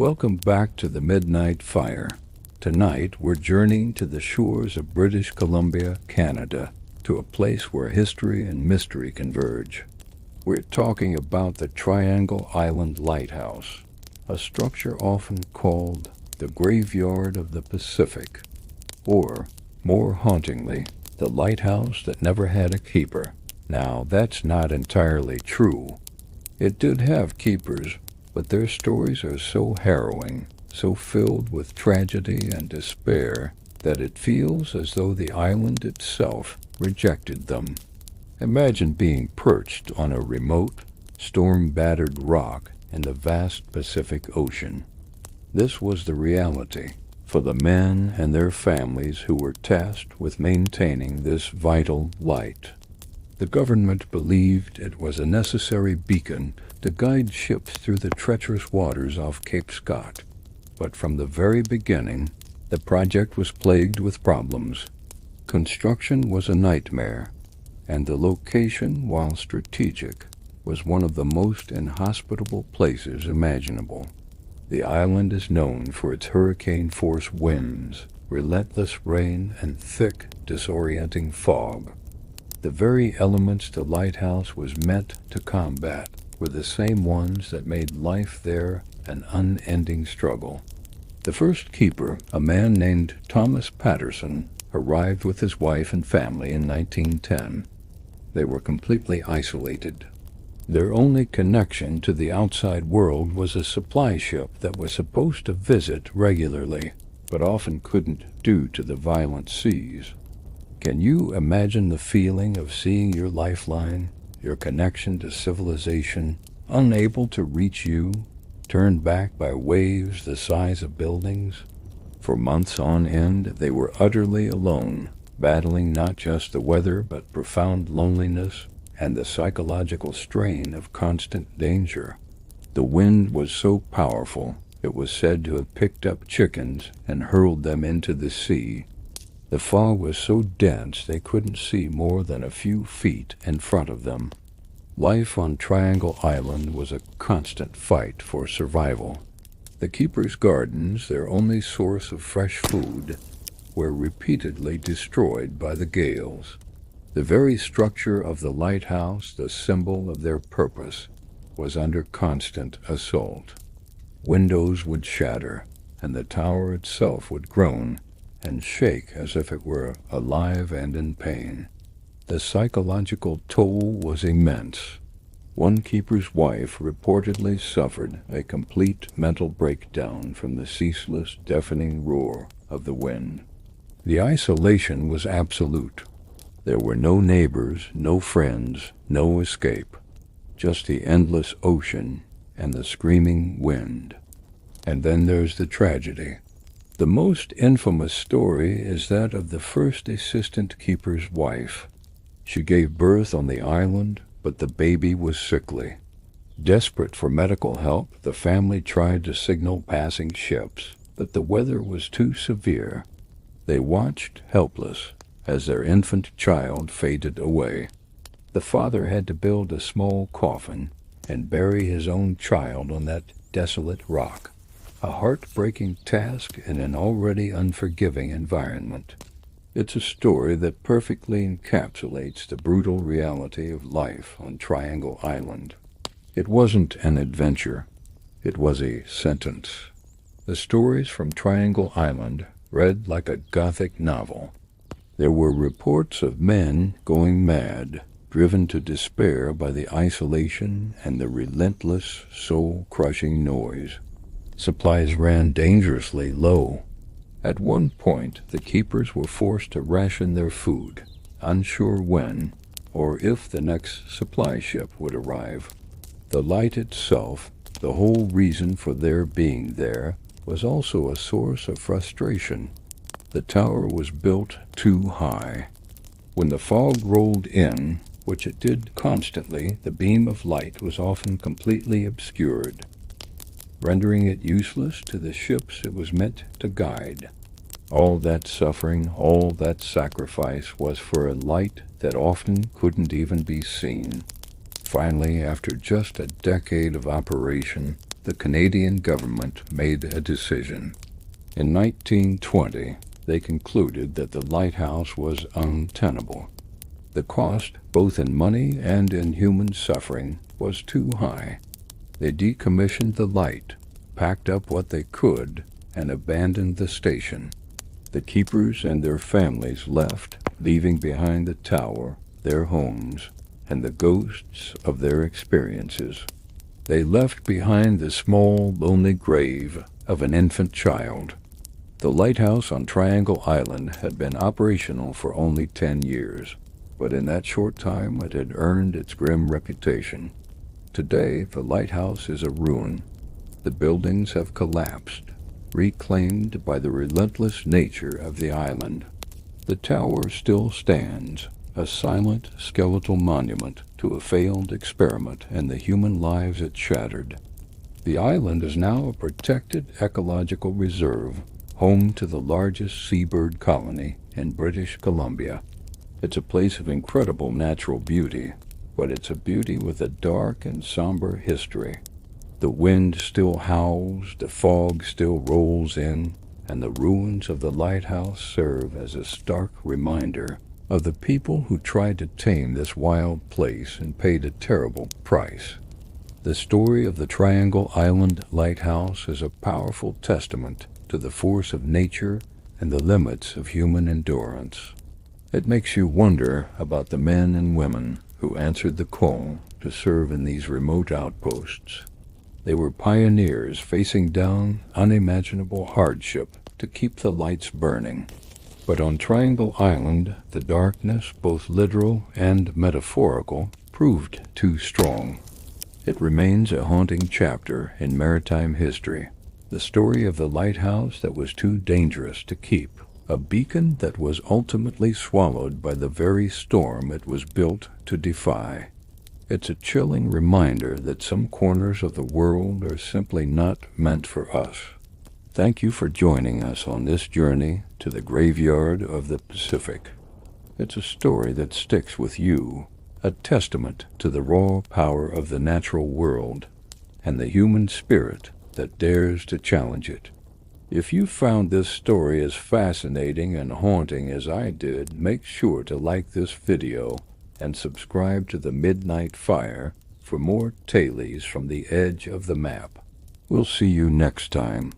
Welcome back to the Midnight Fire. Tonight we're journeying to the shores of British Columbia, Canada, to a place where history and mystery converge. We're talking about the Triangle Island Lighthouse, a structure often called the Graveyard of the Pacific, or, more hauntingly, the lighthouse that never had a keeper. Now, that's not entirely true. It did have keepers, but their stories are so harrowing, so filled with tragedy and despair, that it feels as though the island itself rejected them. Imagine being perched on a remote, storm-battered rock in the vast Pacific Ocean. This was the reality for the men and their families who were tasked with maintaining this vital light. The government believed it was a necessary beacon to guide ships through the treacherous waters off Cape Scott. But from the very beginning, the project was plagued with problems. Construction was a nightmare, and the location, while strategic, was one of the most inhospitable places imaginable. The island is known for its hurricane-force winds, relentless rain, and thick, disorienting fog. The very elements the lighthouse was meant to combat were the same ones that made life there an unending struggle. The first keeper, a man named Thomas Patterson, arrived with his wife and family in 1910. They were completely isolated. Their only connection to the outside world was a supply ship that was supposed to visit regularly, but often couldn't due to the violent seas. Can you imagine the feeling of seeing your lifeline, your connection to civilization, unable to reach you, turned back by waves the size of buildings? For months on end, they were utterly alone, battling not just the weather but profound loneliness and the psychological strain of constant danger. The wind was so powerful, it was said to have picked up chickens and hurled them into the sea. The fog was so dense they couldn't see more than a few feet in front of them. Life on Triangle Island was a constant fight for survival. The keepers' gardens, their only source of fresh food, were repeatedly destroyed by the gales. The very structure of the lighthouse, the symbol of their purpose, was under constant assault. Windows would shatter, and the tower itself would groan and shake as if it were alive and in pain. The psychological toll was immense. One keeper's wife reportedly suffered a complete mental breakdown from the ceaseless, deafening roar of the wind. The isolation was absolute. There were no neighbors, no friends, no escape, just the endless ocean and the screaming wind. And then there's the tragedy. The most infamous story is that of the first assistant keeper's wife. She gave birth on the island, but the baby was sickly. Desperate for medical help, the family tried to signal passing ships, but the weather was too severe. They watched, helpless, as their infant child faded away. The father had to build a small coffin and bury his own child on that desolate rock. A heartbreaking task in an already unforgiving environment. It's a story that perfectly encapsulates the brutal reality of life on Triangle Island. It wasn't an adventure. It was a sentence. The stories from Triangle Island read like a Gothic novel. There were reports of men going mad, driven to despair by the isolation and the relentless, soul-crushing noise. Supplies ran dangerously low. At one point, the keepers were forced to ration their food, unsure when or if the next supply ship would arrive. The light itself, the whole reason for their being there, was also a source of frustration. The tower was built too high. When the fog rolled in, which it did constantly, the beam of light was often completely obscured, rendering it useless to the ships it was meant to guide. All that suffering, all that sacrifice was for a light that often couldn't even be seen. Finally, after just a decade of operation, the Canadian government made a decision. In 1920, they concluded that the lighthouse was untenable. The cost, both in money and in human suffering, was too high. They decommissioned the light, packed up what they could, and abandoned the station. The keepers and their families left, leaving behind the tower, their homes, and the ghosts of their experiences. They left behind the small, lonely grave of an infant child. The lighthouse on Triangle Island had been operational for only 10 years, but in that short time it had earned its grim reputation. Today, the lighthouse is a ruin. The buildings have collapsed, reclaimed by the relentless nature of the island. The tower still stands, a silent, skeletal monument to a failed experiment and the human lives it shattered. The island is now a protected ecological reserve, home to the largest seabird colony in British Columbia. It's a place of incredible natural beauty, but it's a beauty with a dark and somber history. The wind still howls, the fog still rolls in, and the ruins of the lighthouse serve as a stark reminder of the people who tried to tame this wild place and paid a terrible price. The story of the Triangle Island Lighthouse is a powerful testament to the force of nature and the limits of human endurance. It makes you wonder about the men and women who answered the call to serve in these remote outposts. They were pioneers facing down unimaginable hardship to keep the lights burning. But on Triangle Island, the darkness, both literal and metaphorical, proved too strong. It remains a haunting chapter in maritime history, the story of the lighthouse that was too dangerous to keep, a beacon that was ultimately swallowed by the very storm it was built to defy. It's a chilling reminder that some corners of the world are simply not meant for us. Thank you for joining us on this journey to the graveyard of the Pacific. It's a story that sticks with you, a testament to the raw power of the natural world and the human spirit that dares to challenge it. If you found this story as fascinating and haunting as I did, make sure to like this video and subscribe to the Midnight Fire for more tailies from the edge of the map. We'll see you next time